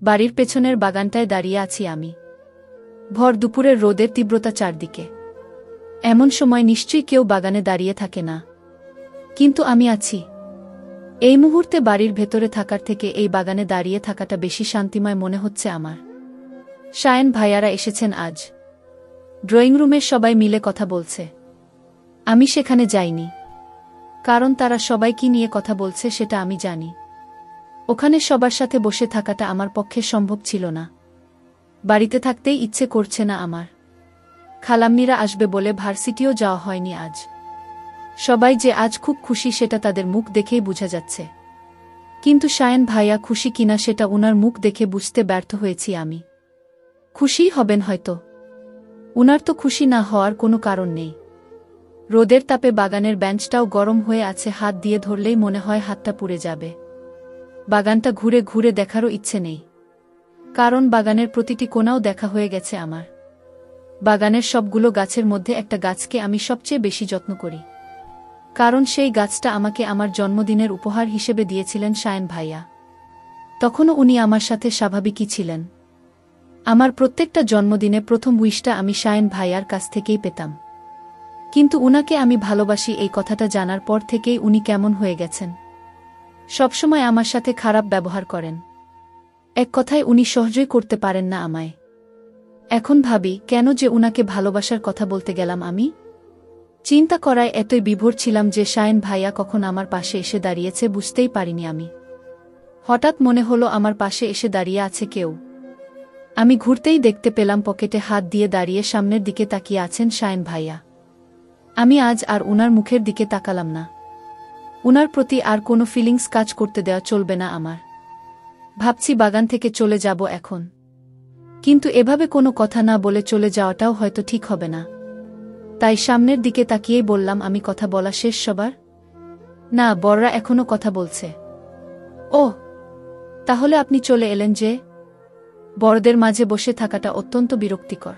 বাড়ির পেছনের বাগানটায় দাঁড়িয়ে আছি আমি। ভর দুপুরের রোদের তীব্রতা চারদিকে। এমন সময় নিশ্চয়ই কেউ বাগানে দাঁড়িয়ে থাকে না, কিন্তু আমি আছি। এই মুহূর্তে বাড়ির ভেতরে থাকার থেকে এই বাগানে দাঁড়িয়ে থাকাটা বেশি শান্তিময় মনে হচ্ছে আমার। শায়েন ভাইয়ারা এসেছেন আজ। ড্রয়িং রুমের সবাই মিলে কথা বলছে। আমি সেখানে যাইনি, কারণ তারা সবাই কি নিয়ে কথা বলছে সেটা আমি জানি। ওখানে সবার সাথে বসে থাকাটা আমার পক্ষে সম্ভব ছিল না। বাড়িতে থাকতেই ইচ্ছে করছে না আমার। খালাম্মিরা আসবে বলে ভার্সিটিও যাওয়া হয়নি আজ। সবাই যে আজ খুব খুশি সেটা তাদের মুখ দেখেই বোঝা যাচ্ছে, কিন্তু শায়েন ভাইয়া খুশি কিনা সেটা উনার মুখ দেখে বুঝতে ব্যর্থ হয়েছি আমি। খুশিই হবেন হয়তো। উনার তো খুশি না হওয়ার কোনো কারণ নেই। রোদের তাপে বাগানের বেঞ্চটাও গরম হয়ে আছে, হাত দিয়ে ধরলেই মনে হয় হাতটা পুড়ে যাবে। বাগানটা ঘুরে ঘুরে দেখারও ইচ্ছে নেই, কারণ বাগানের প্রতিটি কোণাও দেখা হয়ে গেছে আমার। বাগানের সবগুলো গাছের মধ্যে একটা গাছকে আমি সবচেয়ে বেশি যত্ন করি, কারণ সেই গাছটা আমাকে আমার জন্মদিনের উপহার হিসেবে দিয়েছিলেন শায়েন ভাইয়া। তখনও উনি আমার সাথে স্বাভাবিকই ছিলেন। আমার প্রত্যেকটা জন্মদিনে প্রথম উইশটা আমি শায়েন ভাইয়ার কাছ থেকেই পেতাম, কিন্তু উনাকে আমি ভালোবাসি এই কথাটা জানার পর থেকেই উনি কেমন হয়ে গেছেন। সবসময় আমার সাথে খারাপ ব্যবহার করেন। এক কথায় উনি সহ্যই করতে পারেন না আমায়। এখন ভাবি কেন যে উনাকে ভালোবাসার কথা বলতে গেলাম আমি। চিন্তা করায় এতই বিভোর ছিলাম যে শায়েন ভাইয়া কখন আমার পাশে এসে দাঁড়িয়েছে বুঝতেই পারিনি আমি। হঠাৎ মনে হলো আমার পাশে এসে দাঁড়িয়ে আছে কেউ। আমি ঘুরতেই দেখতে পেলাম পকেটে হাত দিয়ে দাঁড়িয়ে সামনের দিকে তাকিয়ে আছেন শায়েন ভাইয়া। আমি আজ আর উনার মুখের দিকে তাকালাম না। উনার প্রতি আর কোনো ফিলিংস কাজ করতে দেওয়া চলবে না আমার। ভাবছি বাগান থেকে চলে যাব এখন, কিন্তু এভাবে কোনো কথা না বলে চলে যাওয়াটাও হয়তো ঠিক হবে না। তাই সামনের দিকে তাকিয়েই বললাম, আমি কথা বলা শেষ সবার? না, বড়রা এখনো কথা বলছে। ওহ, তাহলে আপনি চলে এলেন যে? বড়দের মাঝে বসে থাকাটা অত্যন্ত বিরক্তিকর।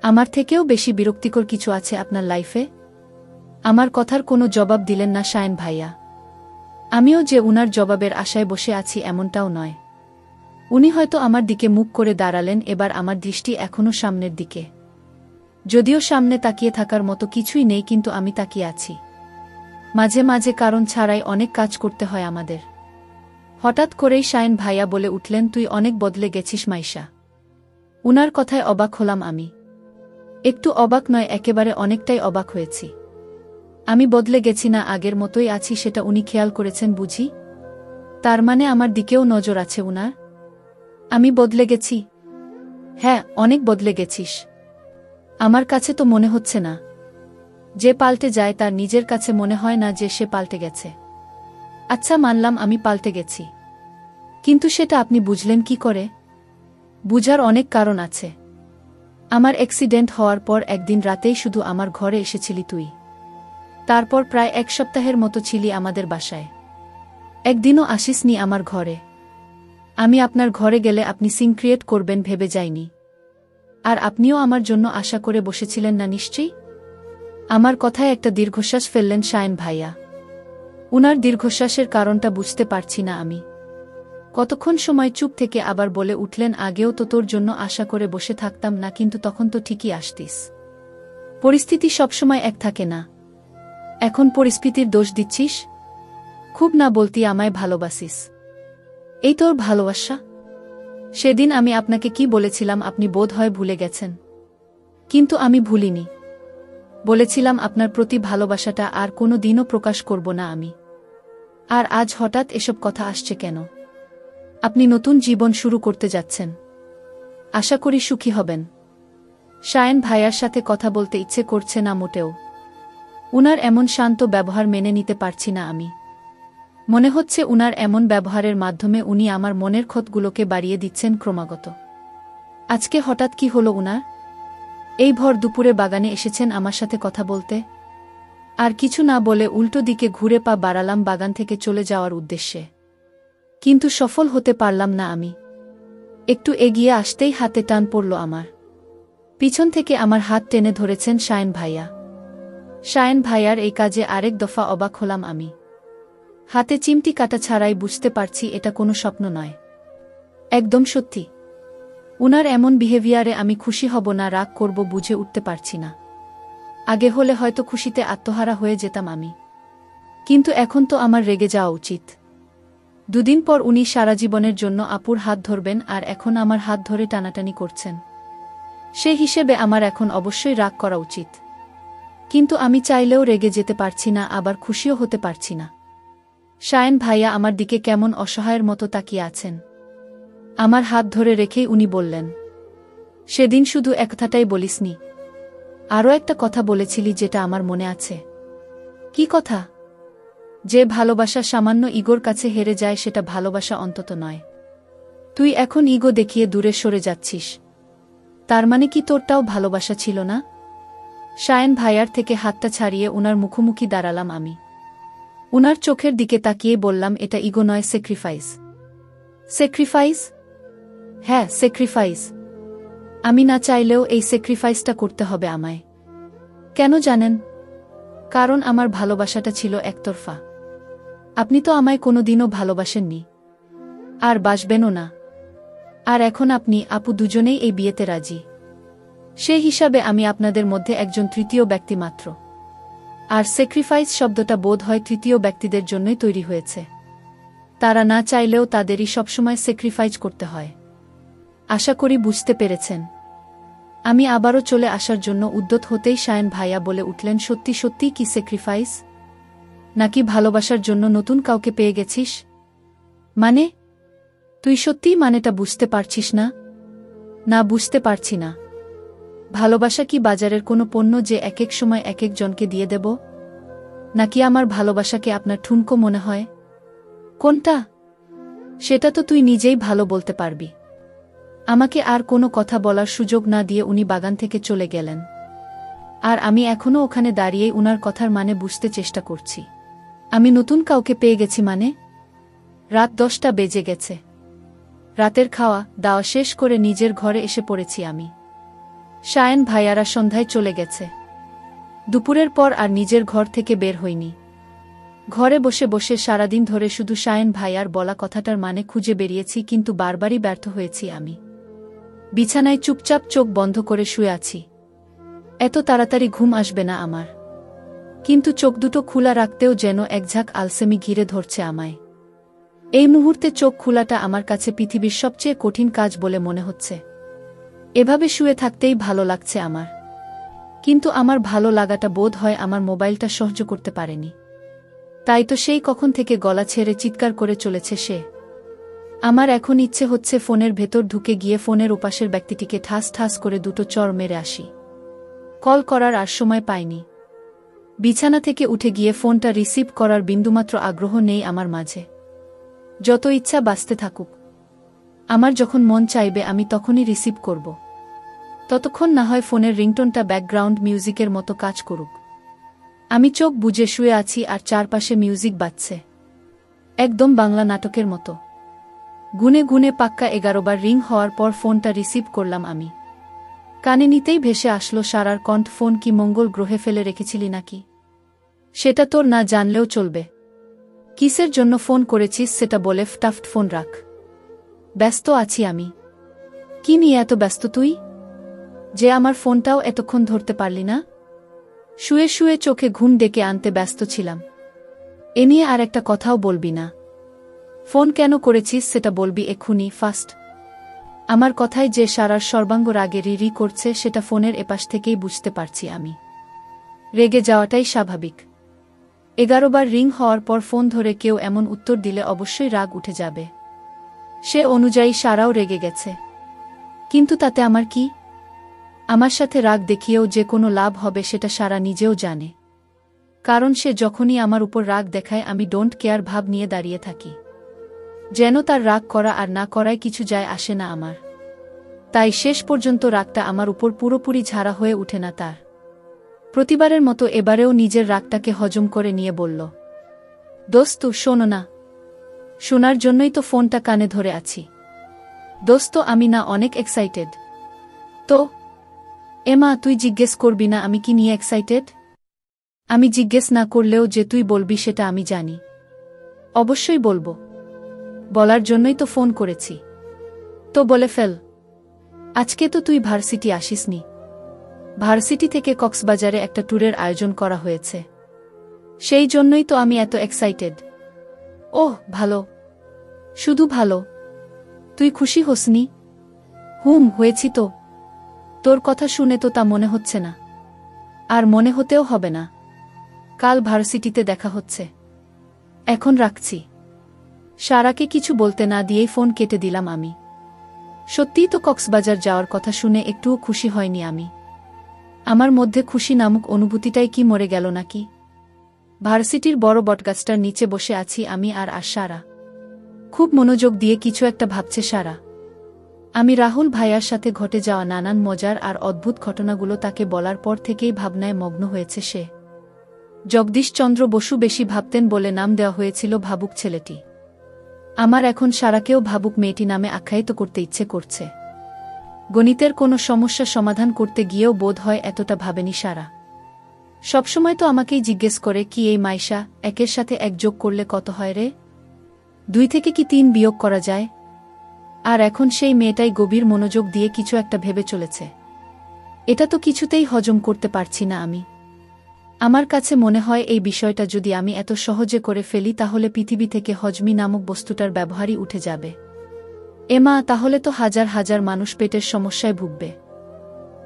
আমার থেকেও বেশি বিরক্তিকর কিছু আছে আপনার লাইফে? আমার কথার কোনো জবাব দিলেন না শায়েন ভাইয়া। আমিও যে উনার জবাবের আশায় বসে আছি এমনটাও নয়। উনি হয়তো আমার দিকে মুখ করে দাঁড়ালেন। এবার আমার দৃষ্টি এখনও সামনের দিকে। যদিও সামনে তাকিয়ে থাকার মতো কিছুই নেই, কিন্তু আমি তাকিয়ে আছি। মাঝে মাঝে কারণ ছাড়াই অনেক কাজ করতে হয় আমাদের। হঠাৎ করেই শায়েন ভাইয়া বলে উঠলেন, তুই অনেক বদলে গেছিস মাইশা। উনার কথায় অবাক হলাম আমি। একটু অবাক নয়, একেবারে অনেকটাই অবাক হয়েছি। আমি বদলে গেছি না, আগের মতোই আছি, সেটা উনি খেয়াল করেছেন বুঝি? তার মানে আমার দিকেও নজর আছে উনার? আমি বদলে গেছি? হ্যাঁ, অনেক বদলে গেছিস। আমার কাছে তো মনে হচ্ছে না। যে পাল্টে যায় তার নিজের কাছে মনে হয় না যে সে পাল্টে গেছে। আচ্ছা, মানলাম আমি পাল্টে গেছি, কিন্তু সেটা আপনি বুঝলেন কি করে? বুঝার অনেক কারণ আছে। আমার অ্যাক্সিডেন্ট হওয়ার পর একদিন রাতেই শুধু আমার ঘরে এসেছিলি তুই। তারপর প্রায় এক সপ্তাহের মতো ছিলি আমাদের বাসায়। একদিনও আসিসনি আমার ঘরে। আমি আপনার ঘরে গেলে আপনি সিন ক্রিয়েট করবেন ভেবে যাইনি। আর আপনিও আমার জন্য আশা করে বসেছিলেন না নিশ্চয়ই? আমার কথায় একটা দীর্ঘশ্বাস ফেললেন শায়েন ভাইয়া। উনার দীর্ঘশ্বাসের কারণটা বুঝতে পারছি না আমি। কতক্ষণ সময় চুপ থেকে আবার বলে উঠলেন, আগেও তো তোর জন্য আশা করে বসে থাকতাম না, কিন্তু তখন তো ঠিকই আসতিস। পরিস্থিতি সবসময় এক থাকে না। এখন পরিস্থিতির দোষ দিচ্ছিস? খুব না বলতি আমায় ভালোবাসিস। এই তোর ভালোবাসা? সেদিন আমি আপনাকে কি বলেছিলাম আপনি বোধ হয় ভুলে গেছেন। কিন্তু আমি ভুলিনি। বলেছিলাম আপনার প্রতি ভালোবাসাটা আর কোনো দিনও প্রকাশ করব না আমি। আর আজ হঠাৎ এসব কথা আসছে কেন? আপনি নতুন জীবন শুরু করতে যাচ্ছেন। আশা করি সুখী হবেন। শায়েন ভাইয়ার সাথে কথা বলতে ইচ্ছে করছে না মোটেও। উনার এমন শান্ত ব্যবহার মেনে নিতে পারছি না আমি। মনে হচ্ছে উনার এমন ব্যবহারের মাধ্যমে উনি আমার মনের ক্ষতগুলোকে বাড়িয়ে দিচ্ছেন ক্রমাগত। আজকে হঠাৎ কি হলো উনার? এই ভর দুপুরে বাগানে এসেছেন আমার সাথে কথা বলতে। আর কিছু না বলে উল্টো দিকে ঘুরে পা বাড়ালাম বাগান থেকে চলে যাওয়ার উদ্দেশ্যে। কিন্তু সফল হতে পারলাম না আমি। একটু এগিয়ে আসতেই হাতে টান পড়ল আমার। পিছন থেকে আমার হাত টেনে ধরেছেন শায়েন ভাইয়া। শায়েন ভাইয়ার এই কাজে আরেক দফা অবাক হলাম আমি। হাতে চিমটি কাটা ছাড়াই বুঝতে পারছি এটা কোনো স্বপ্ন নয়। একদম সত্যি। উনার এমন বিহেভিয়ারে আমি খুশি হব না রাগ করব বুঝে উঠতে পারছি না। আগে হলে হয়তো খুশিতে আত্মহারা হয়ে যেতাম আমি, কিন্তু এখন তো আমার রেগে যাওয়া উচিত। দুদিন পর উনি সারা জীবনের জন্য আপুর হাত ধরবেন, আর এখন আমার হাত ধরে টানাটানি করছেন। সে হিসেবে আমার এখন অবশ্যই রাগ করা উচিত, কিন্তু আমি চাইলেও রেগে যেতে পারছি না, আবার খুশিও হতে পারছি না। শায়েন ভাইয়া আমার দিকে কেমন অসহায়ের মতো তাকিয়ে আছেন। আমার হাত ধরে রেখেই উনি বললেন, সেদিন শুধু এক কথাটাই বলিসনি, আরও একটা কথা বলেছিলি যেটা আমার মনে আছে। কি কথা? যে ভালোবাসা সামান্য ইগোর কাছে হেরে যায় সেটা ভালোবাসা অন্তত নয়। তুই এখন ইগো দেখিয়ে দূরে সরে যাচ্ছিস, তার মানে কি তোরটাও ভালোবাসা ছিল না? শায়েন ভাইয়ার থেকে হাতটা ছাড়িয়ে উনার মুখোমুখি দাঁড়ালাম আমি। উনার চোখের দিকে তাকিয়ে বললাম, এটা ইগো নয়, স্যাক্রিফাইস। স্যাক্রিফাইস? হ্যাঁ, স্যাক্রিফাইস। আমি না চাইলেও এই স্যাক্রিফাইসটা করতে হবে আমায়। কেন জানেন? কারণ আমার ভালোবাসাটা ছিল একতরফা। আপনি তো আমায় কোনোদিনও ভালোবাসেননি, আর বাসবেনও না। আর এখন আপনি আপু দুজনেই এই বিয়েতে রাজি। সে হিসাবে আমি আপনাদের মধ্যে একজন তৃতীয় ব্যক্তি মাত্র। আর স্যাক্রিফাইস শব্দটা বোধ হয় তৃতীয় ব্যক্তিদের জন্যই তৈরি হয়েছে। তারা না চাইলেও তাদেরই সবসময় স্যাক্রিফাইস করতে হয়। আশা করি বুঝতে পেরেছেন। আমি আবারও চলে আসার জন্য উদ্যত হতেই শায়েন ভাইয়া বলে উঠলেন, সত্যি সত্যি কি স্যাক্রিফাইস? নাকি ভালোবাসার জন্য নতুন কাউকে পেয়ে গেছিস? মানে? তুই সত্যিই মানেটা বুঝতে পারছিস না? না, বুঝতে পারছি না। ভালোবাসা কি বাজারের কোনো পণ্য যে এক এক সময় এক এক জনকে দিয়ে দেব? নাকি আমার ভালোবাসাকে আপনার ঠুনকো মনে হয়? কোনটা? সেটা তো তুই নিজেই ভালো বলতে পারবি। আমাকে আর কোনো কথা বলার সুযোগ না দিয়ে উনি বাগান থেকে চলে গেলেন, আর আমি এখনও ওখানে দাঁড়িয়েই উনার কথার মানে বুঝতে চেষ্টা করছি। আমি নতুন কাউকে পেয়ে গেছি মানে? রাত 10টা বেজে গেছে। রাতের খাওয়া দাওয়া শেষ করে নিজের ঘরে এসে পড়েছি আমি। শায়েন ভাইয়ারা সন্ধ্যায় চলে গেছে। দুপুরের পর আর নিজের ঘর থেকে বের হইনি। ঘরে বসে বসে সারাদিন ধরে শুধু শায়েন ভাইয়ার বলা কথাটার মানে খুঁজে বেরিয়েছি, কিন্তু বারবারই ব্যর্থ হয়েছি আমি। বিছানায় চুপচাপ চোখ বন্ধ করে শুয়ে আছি। এত তাড়াতাড়ি ঘুম আসবে না আমার, কিন্তু চোখ দুটো খোলা রাখতেও যেন একঝাঁক আলসেমি ঘিরে ধরছে আমায়। এই মুহূর্তে চোখ খোলাটা আমার কাছে পৃথিবীর সবচেয়ে কঠিন কাজ বলে মনে হচ্ছে। এভাবে শুয়ে থাকতেই ভালো লাগছে আমার, কিন্তু আমার ভালো লাগাটা বোধ হয় আমার মোবাইলটা সহ্য করতে পারেনি। তাই তো সেই কখন থেকে গলা ছেড়ে চিৎকার করে চলেছে সে। আমার এখন ইচ্ছে হচ্ছে ফোনের ভেতর ঢুকে গিয়ে ফোনের ওপাশের ব্যক্তিটিকে ঠাস ঠাস করে দুটো চড় মেরে আসি। কল করার আর সময় পাইনি। বিছানা থেকে উঠে গিয়ে ফোনটা রিসিভ করার বিন্দুমাত্র আগ্রহ নেই আমার মাঝে। যত ইচ্ছা বাঁচতে থাকুক, আমার যখন মন চাইবে আমি তখনই রিসিভ করব। ততক্ষণ না হয় ফোনের রিংটোনটা ব্যাকগ্রাউন্ড মিউজিকের মতো কাজ করুক। আমি চোখ বুজে শুয়ে আছি আর চারপাশে মিউজিক বাজছে, একদম বাংলা নাটকের মতো। গুনে গুনে পাক্কা 11 বার রিং হওয়ার পর ফোনটা রিসিভ করলাম আমি। কানে নিতেই ভেসে আসলো সারার কণ্ঠ, ফোন কি মঙ্গল গ্রহে ফেলে রেখেছিলি নাকি? সেটা তোর না জানলেও চলবে। কিসের জন্য ফোন করেছিস সেটা বলে ফটাফট ফোন রাখ। ব্যস্ত আছি আমি। কি নিয়ে এত ব্যস্ত তুই যে আমার ফোনটাও এতক্ষণ ধরতে পারলি না? শুয়ে শুয়ে চোখে ঘুম ডেকে আনতে ব্যস্ত ছিলাম। এ নিয়ে আর একটা কথাও বলবি না। ফোন কেন করেছিস সেটা বলবি এক্ষুনি, ফাস্ট। আমার কথায় যে সারার সর্বাঙ্গ রাগে রি করছে সেটা ফোনের এপাশ থেকেই বুঝতে পারছি আমি। রেগে যাওয়াটাই স্বাভাবিক। 11 বার রিং হওয়ার পর ফোন ধরে কেউ এমন উত্তর দিলে অবশ্যই রাগ উঠে যাবে। সে অনুযায়ী সারাও রেগে গেছে, কিন্তু তাতে আমার কি? আমার সাথে রাগ দেখিয়েও যে কোনো লাভ হবে সেটা সারা নিজেও জানে, কারণ সে যখনই আমার উপর রাগ দেখায় আমি ডোন্ট কেয়ার ভাব নিয়ে দাঁড়িয়ে থাকি, যেন তার রাগ করা আর না করায় কিছু যায় আসে না আমার। তাই শেষ পর্যন্ত রাগটা আমার উপর পুরোপুরি ঝাড়া হয়ে উঠে না তার। প্রতিবারের মতো এবারেও নিজের রাগটাকে হজম করে নিয়ে বলল, দোস্ত শোনো না। শোনার জন্যই তো ফোনটা কানে ধরে আছি। দোস্ত আমি না অনেক এক্সাইটেড। তো এমা, তুই জিজ্ঞেস করবি না আমি কি নিয়ে এক্সাইটেড? আমি জিজ্ঞেস না করলেও যে তুই বলবি সেটা আমি জানি। অবশ্যই বলবো, বলার জন্যই তো ফোন করেছি। তো বলে ফেল। আজকে তো তুই ভার্সিটি আসিসনি। ভার্সিটি থেকে কক্সবাজারে একটা ট্যুরের আয়োজন করা হয়েছে, সেই জন্যই তো আমি এত এক্সাইটেড। ওহ ভালো, শুধু ভালো। তুই খুশি হোসনি? হয়েছি তো। তোর কথা শুনে তো তা মনে হচ্ছে না, আর মনে হতেও হবে না। কাল ভার্সিটিতে দেখা হচ্ছে। এখন রাখছি। সারাকে কিছু বলতে না দিয়েই ফোন কেটে দিলাম আমি। সত্যিই তো কক্সবাজার যাওয়ার কথা শুনে একটুও খুশি হয়নি আমি। আমার মধ্যে খুশি নামক অনুভূতিটাই কি মরে গেল নাকি? ভার্সিটির বড় বটগাছটার নিচে বসে আছি আমি আর সারা। খুব মনোযোগ দিয়ে কিছু একটা ভাবছে সারা। আমি রাহুল ভাইয়ার সাথে ঘটে যাওয়া নানান মজার আর অদ্ভুত ঘটনাগুলো তাকে বলার পর থেকেই ভাবনায় মগ্ন হয়েছে সে। জগদীশচন্দ্র বসু বেশি ভাবতেন বলে নাম দেওয়া হয়েছিল ভাবুক ছেলেটি। আমার এখন সারাকেও ভাবুক মেয়েটি নামে আখ্যায়িত করতে ইচ্ছে করছে। গণিতের কোনো সমস্যা সমাধান করতে গিয়েও বোধ হয় এতটা ভাবেনি সারা। সবসময় তো আমাকেই জিজ্ঞেস করে, কি এই মাইশা, একের সাথে এক যোগ করলে কত হয় রে? 2 থেকে কি 3 বিয়োগ করা যায়? আর এখন সেই মেয়েটাই গভীর মনোযোগ দিয়ে কিছু একটা ভেবে চলেছে। এটা তো কিছুতেই হজম করতে পারছি না আমি। আমার কাছে মনে হয় এই বিষয়টা যদি আমি এত সহজে করে ফেলি তাহলে পৃথিবী থেকে হজমি নামক বস্তুটার ব্যবহারই উঠে যাবে। এমা, তাহলে তো হাজার হাজার মানুষ পেটের সমস্যায় ভুগবে।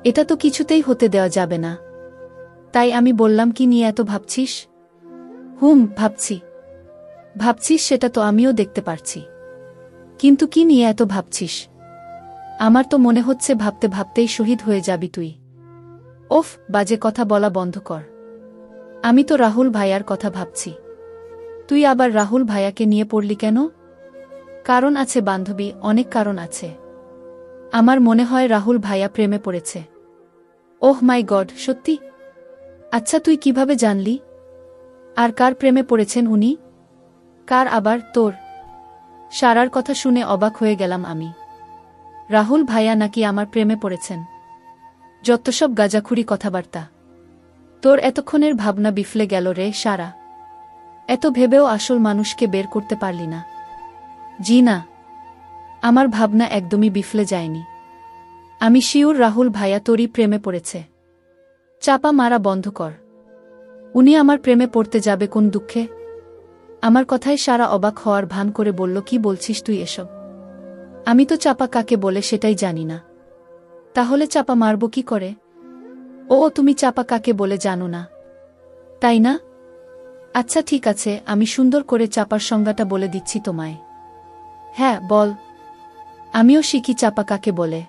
এটা তো কিছুতেই হতে দেওয়া যাবে না। তাই আমি বললাম, কি নিয়ে এত ভাবছিস? ভাবছি। ভাবছিস সেটা তো আমিও দেখতে পারছি, কিন্তু কি নিয়ে এত ভাবছিস? আমার তো মনে হচ্ছে ভাবতে ভাবতেই শহীদ হয়ে যাবি তুই। ওফ, বাজে কথা বলা বন্ধ কর। আমি তো রাহুল ভাইয়ার কথা ভাবছি। তুই আবার রাহুল ভাইয়াকে নিয়ে পড়লি কেন? কারণ আছে বান্ধবী, অনেক কারণ আছে। আমার মনে হয় রাহুল ভাইয়া প্রেমে পড়েছে। ওহ মাই গড, সত্যি? আচ্ছা, তুই কিভাবে জানলি? আর কার প্রেমে পড়েছেন উনি? কার আবার? তোর? সারার কথা শুনে অবাক হয়ে গেলাম আমি। রাহুল ভাইয়া নাকি আমার প্রেমে পড়েছেন? যত সব গাঁজাখুরি কথাবার্তা। তোর এতক্ষণের ভাবনা বিফলে গেল রে সারা। এত ভেবেও আসল মানুষকে বের করতে পারলি না। জি না, আমার ভাবনা একদমই বিফলে যায়নি। আমি শিওর রাহুল ভাইয়া তোরই প্রেমে পড়েছে। চাপা মারা বন্ধ কর। উনি আমার প্রেমে পড়তে যাবে কোন দুঃখে? আমার কথায় সারা অবাক হওয়ার ভান করে বলল, কি বলছিস তুই এসব? আমি তো চাপা কাকে বলে সেটাই জানি না। তাহলে চাপা মারব কি করে? ও, তুমি চাপা কাকে বলে জানো না, তাই না? আচ্ছা ঠিক আছে, আমি সুন্দর করে চাপার সংজ্ঞাটা বলে দিচ্ছি তোমায়। হ্যাঁ বল। আমিও শিখি চাপা কাকে বলে।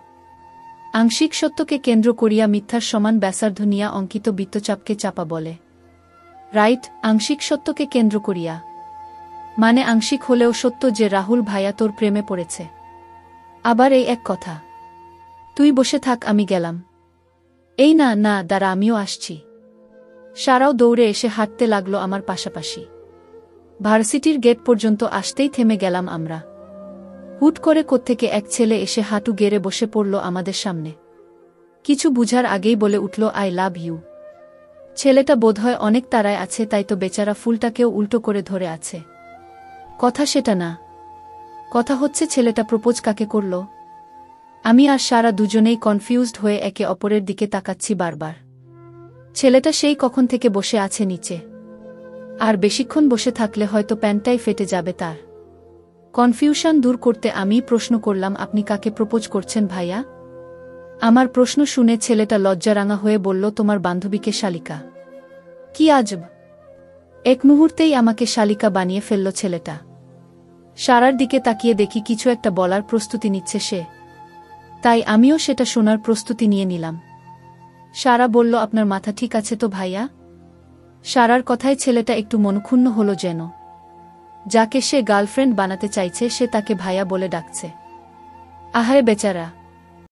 আংশিক সত্যকে কেন্দ্র করিয়া মিথ্যার সমান ব্যাসার্ধ নিয়া অঙ্কিত বৃত্তচাপকে চাপা বলে। রাইট, আংশিক সত্যকে কেন্দ্র করিয়া। মানে আংশিক হলেও সত্য যে রাহুল ভাইয়া তোর প্রেমে পড়েছে। আবার এই এক কথা? তুই বসে থাক, আমি গেলাম। এই না না, দাঁড়া, আমিও আসছি। সারাও দৌড়ে এসে হাঁটতে লাগলো আমার পাশাপাশি। ভার্সিটির গেট পর্যন্ত আসতেই থেমে গেলাম আমরা। হুট করে কোত্থেকে এক ছেলে এসে হাঁটু গেড়ে বসে পড়ল আমাদের সামনে। কিছু বুঝার আগেই বলে উঠল, আই লাভ ইউ। ছেলেটা বোধহয় অনেক তাড়ায় আছে, তাই তো বেচারা ফুলটাকেও উল্টো করে ধরে আছে। কথা সেটা না, কথা হচ্ছে ছেলেটা প্রপোজ কাকে করল। আমি আর সারা দুজনেই কনফিউজড হয়ে একে অপরের দিকে তাকাচ্ছি বারবার। ছেলেটা সেই কখন থেকে বসে আছে নিচে, আর বেশিক্ষণ বসে থাকলে হয়তো প্যান্টটাই ফেটে যাবে তার। কনফিউশন দূর করতে আমি প্রশ্ন করলাম, আপনি কাকে প্রপোজ করছেন ভাইয়া? আমার প্রশ্ন শুনে ছেলেটা লজ্জারাঙা হয়ে বলল, তোমার বান্ধবীকে শালিকা। কি আজব! এক মুহূর্তেই আমাকে শালিকা বানিয়ে ফেলল ছেলেটা। সারার দিকে তাকিয়ে দেখি কিছু একটা বলার প্রস্তুতি নিচ্ছে সে, তাই আমিও সেটা শোনার প্রস্তুতি নিয়ে নিলাম। সারা বলল, আপনার মাথা ঠিক আছে তো ভাইয়া? সারার কথায় ছেলেটা একটু মনক্ষুণ্ণ হলো যেন। যাকে সে গার্লফ্রেন্ড বানাতে চাইছে সে তাকে ভাইয়া বলে ডাকছে। আহারে বেচারা!